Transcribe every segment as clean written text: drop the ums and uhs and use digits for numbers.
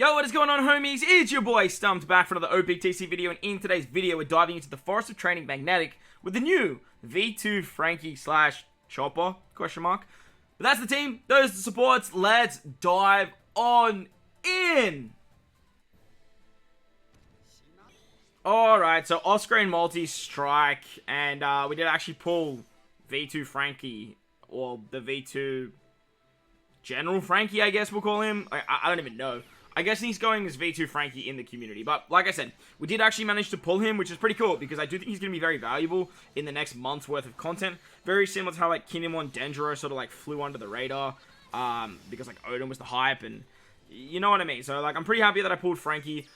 Yo, what is going on, homies? It's your boy StumpD back for another OPTC video, and in today's video we're diving into the Forest of Training Magnetic with the new V2 Frankie / Chopper, question mark. But that's the team, those are the supports, let's dive on in! Alright, so off-screen multi-strike, and we did actually pull V2 Frankie, or the V2 General Frankie, I guess we'll call him. I don't even know. I guess he's going as V2 Frankie in the community. But, like I said, we did actually manage to pull him, which is pretty cool, because I do think he's going to be very valuable in the next month's worth of content. Very similar to how, like, Kinemon Dendro sort of, like, flew under the radar, because, like, Odin was the hype, and you know what I mean. So, like, I'm pretty happy that I pulled Frankie.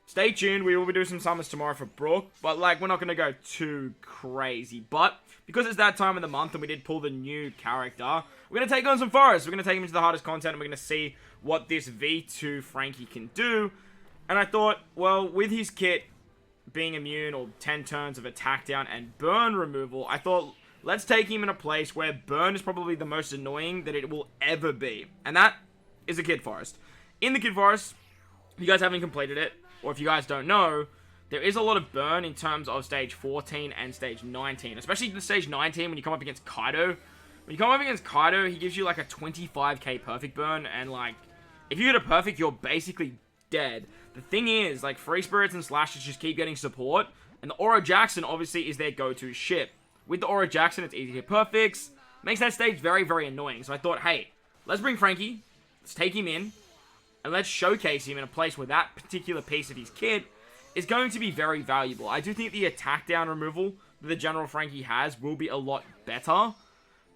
Stay tuned, we will be doing some summons tomorrow for Brook, but, like, we're not going to go too crazy. But, because it's that time of the month and we did pull the new character, we're going to take on some Forest. We're going to take him into the hardest content and we're going to see what this V2 Frankie can do. And I thought, well, with his kit being immune or 10 turns of attack down and burn removal, I thought, let's take him in a place where burn is probably the most annoying that it will ever be. And that is a Kid Forest. In the Kid Forest, if you guys haven't completed it, or if you guys don't know, there is a lot of burn in terms of stage 14 and stage 19. Especially in stage 19 when you come up against Kaido. When you come up against Kaido, he gives you like a 25k perfect burn. And like, if you get a perfect, you're basically dead. The thing is, like, Free Spirits and Slashes just keep getting support. And the Aura Jackson obviously is their go-to ship. With the Aura Jackson, it's easy to hit perfects. Makes that stage very, very annoying. So I thought, hey, let's bring Frankie. Let's take him in. And let's showcase him in a place where that particular piece of his kit is going to be very valuable. I do think the attack down removal that the General Frankie has will be a lot better.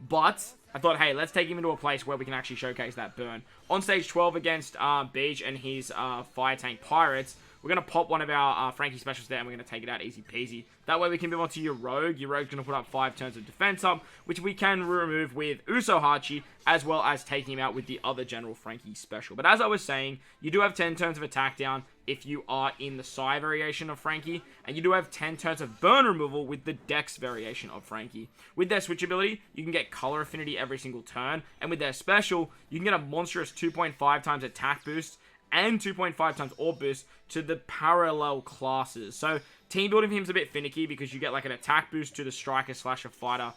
But I thought, hey, let's take him into a place where we can actually showcase that burn. On stage 12 against Beach and his Fire Tank Pirates, we're going to pop one of our Frankie specials there and we're going to take it out easy peasy. That way we can move on to your Rogue. Your Rogue's going to put up 5 turns of defense up, which we can remove with Usohachi, as well as taking him out with the other General Frankie special. But as I was saying, you do have 10 turns of attack down if you are in the Psy variation of Frankie, and you do have 10 turns of burn removal with the Dex variation of Frankie. With their switch ability, you can get color affinity every single turn, and with their special, you can get a monstrous 2.5 times attack boost and 2.5 times orb boost to the parallel classes. So team building for him is a bit finicky because you get like an attack boost to the striker, slasher, fighter,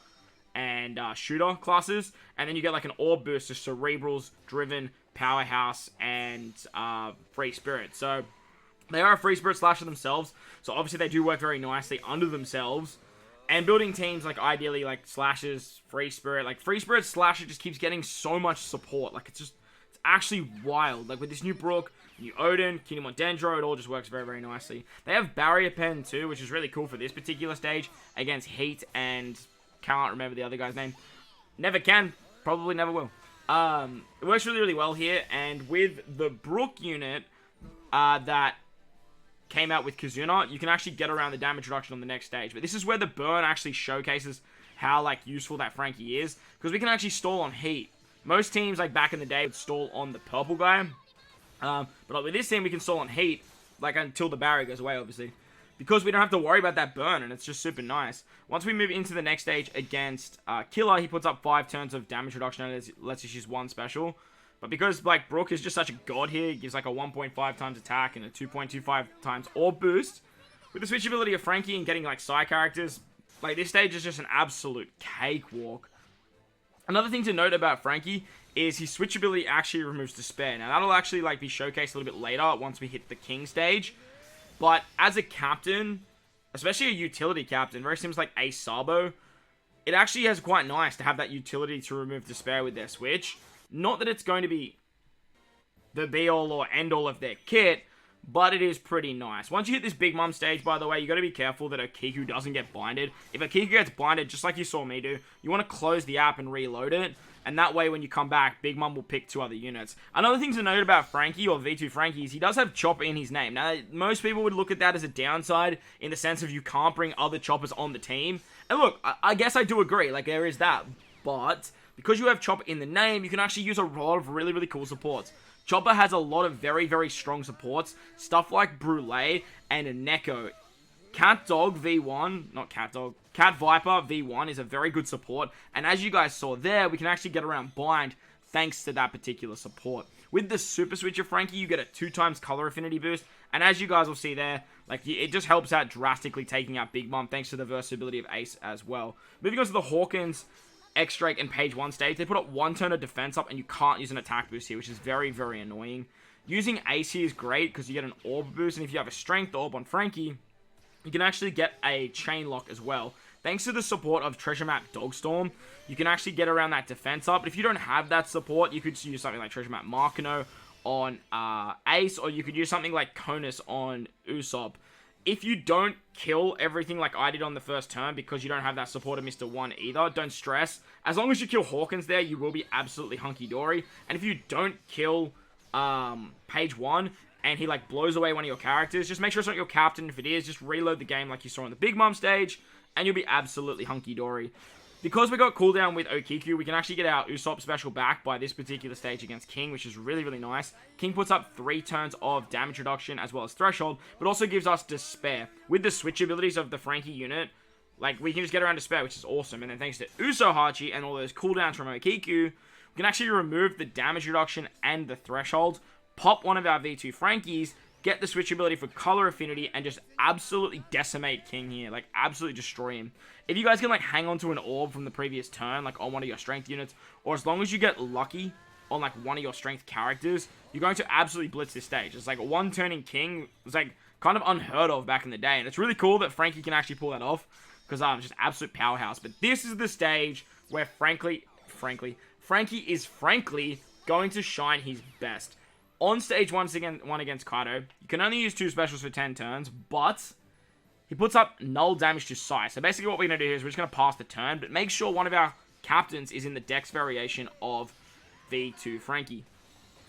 and shooter classes, and then you get like an orb boost to cerebrals, driven, powerhouse, and free spirit. So they are a free spirit slasher themselves, so obviously they do work very nicely under themselves. And building teams, like, ideally, like, slashers, free spirit, like, free spirit slasher just keeps getting so much support. Like, it's actually wild. Like, with this new Brook, new Odin, Kinemon Dendro, it all just works very, very nicely. They have Barrier Pen too, which is really cool for this particular stage against Heat and can't remember the other guy's name. Never can, probably never will. It works really, really well here, and with the Brook unit that came out with Kazuna, you can actually get around the damage reduction on the next stage. But this is where the burn actually showcases how, like, useful that Frankie is, because we can actually stall on Heat. Most teams, like, back in the day would stall on the purple guy. But with this team, we can stall on Heat, like, until the barrier goes away, obviously. Because we don't have to worry about that burn, and it's just super nice. Once we move into the next stage against Killer, he puts up 5 turns of damage reduction, and lets us use 1 special. But because, like, Brook is just such a god here, he gives, like, a 1.5 times attack and a 2.25 times orb boost. With the switch ability of Frankie and getting, like, side characters, like, this stage is just an absolute cakewalk. Another thing to note about Frankie is his switch ability actually removes Despair. Now, that'll actually, like, be showcased a little bit later once we hit the King stage. But as a captain, especially a utility captain, very similar to, like, Ace Sabo, it actually is quite nice to have that utility to remove Despair with their switch. Not that it's going to be the be-all or end-all of their kit, but it is pretty nice. Once you hit this Big Mom stage, by the way, you got to be careful that Okiku doesn't get blinded. If Okiku gets blinded, just like you saw me do, you want to close the app and reload it, and that way when you come back, Big Mom will pick 2 other units. Another thing to note about Frankie, or V2 Frankie, is he does have Chopper in his name. Now, most people would look at that as a downside, in the sense of you can't bring other Choppers on the team. And look, I guess I do agree, like, there is that, but because you have Chopper in the name, you can actually use a lot of really, really cool supports. Chopper has a lot of very, very strong supports. Stuff like Brule and Neko. Cat Dog V1, not Cat Dog, Cat Viper V1 is a very good support. And as you guys saw there, we can actually get around Bind thanks to that particular support. With the Super Switch of Franky, you get a 2x color affinity boost, and as you guys will see there, like, it just helps out drastically taking out Big Mom, thanks to the versatility of Ace as well. Moving on to the Hawkins, X-Drake, and Page 1 stage, they put up 1 turn of defense up, and you can't use an attack boost here, which is very, very annoying. Using Ace here is great, because you get an Orb boost, and if you have a Strength Orb on Franky, you can actually get a Chain Lock as well. Thanks to the support of Treasure Map Dogstorm, you can actually get around that defense up. But if you don't have that support, you could just use something like Treasure Map Markano on Ace, or you could use something like Conus on Usopp. If you don't kill everything like I did on the first turn because you don't have that support of Mr. 1 either, don't stress. As long as you kill Hawkins there, you will be absolutely hunky-dory. And if you don't kill Page 1 and he like blows away one of your characters, just make sure it's not your captain. If it is, just reload the game like you saw on the Big Mom stage, and you'll be absolutely hunky-dory. Because we got cooldown with Okiku, we can actually get our Usopp special back by this particular stage against King, which is really, really nice. King puts up 3 turns of damage reduction as well as Threshold, but also gives us Despair. With the switch abilities of the Franky unit, like, we can just get around Despair, which is awesome. And then thanks to Uso Hachi and all those cooldowns from Okiku, we can actually remove the damage reduction and the Threshold, pop one of our V2 Frankies, get the switch ability for color affinity, and just absolutely decimate King here. Like, absolutely destroy him. If you guys can, like, hang on to an orb from the previous turn, like, on one of your strength units, or as long as you get lucky on, like, one of your strength characters, you're going to absolutely blitz this stage. It's like, one turning King was, like, kind of unheard of back in the day, and it's really cool that Franky can actually pull that off, because, just absolute powerhouse. But this is the stage where, Franky is frankly going to shine his best. On stage 1 against Kaido, you can only use 2 specials for 10 turns, but he puts up null damage to Sai. So basically what we're going to do is we're just going to pass the turn, but make sure one of our captains is in the dex variation of V2 Franky.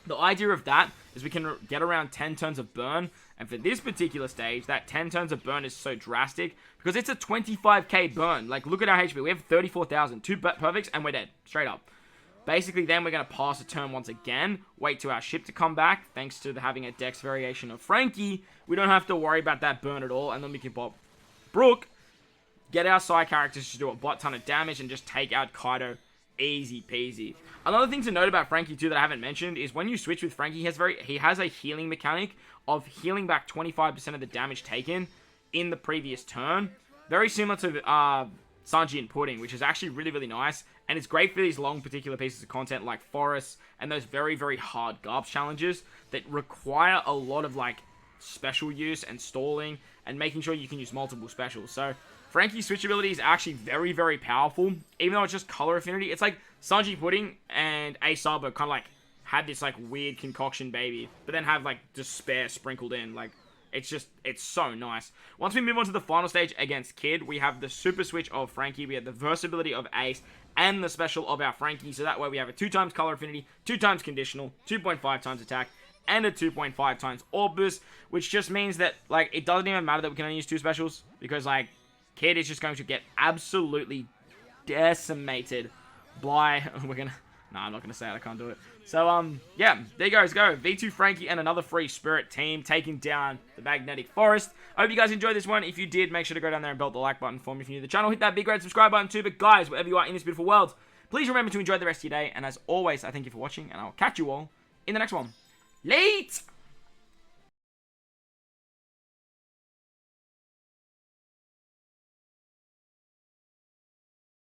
The idea of that is we can get around 10 turns of burn, and for this particular stage, that 10 turns of burn is so drastic, because it's a 25k burn. Like, look at our HP, we have 34,000, 2 perfects, and we're dead, straight up. Basically, then we're going to pass a turn once again, wait till our ship to come back, thanks to having a dex variation of Franky. We don't have to worry about that burn at all, and then we can pop Brook, get our side characters to do a butt ton of damage, and just take out Kaido easy peasy. Another thing to note about Franky too that I haven't mentioned is when you switch with Franky, he has a healing mechanic of healing back 25% of the damage taken in the previous turn. Very similar to Sanji and Pudding, which is actually really, really nice. And it's great for these long particular pieces of content like Forests and those very, very hard Garbs challenges that require a lot of, like, special use and stalling and making sure you can use multiple specials. So Franky's switch ability is actually very, very powerful. Even though it's just color affinity, it's like Sanji Pudding and Asaba kind of like had this like weird concoction baby, but then have like Despair sprinkled in. Like, it's so nice. Once we move on to the final stage against Kid, we have the super switch of Franky, we have the versatility of Ace, and the special of our Franky. So that way we have a 2x color affinity, 2x conditional, 2.5 times attack, and a 2.5 times orb boost, which just means that, like, it doesn't even matter that we can only use 2 specials, because, like, Kid is just going to get absolutely decimated by, nah, I'm not gonna say it, I can't do it. So, yeah, there you guys go. V2 Franky and another free Spirit team taking down the Magnetic Forest. I hope you guys enjoyed this one. If you did, make sure to go down there and belt the like button for me if you're new to the channel. Hit that big red subscribe button too. But guys, wherever you are in this beautiful world, please remember to enjoy the rest of your day. And as always, I thank you for watching, and I'll catch you all in the next one. Late!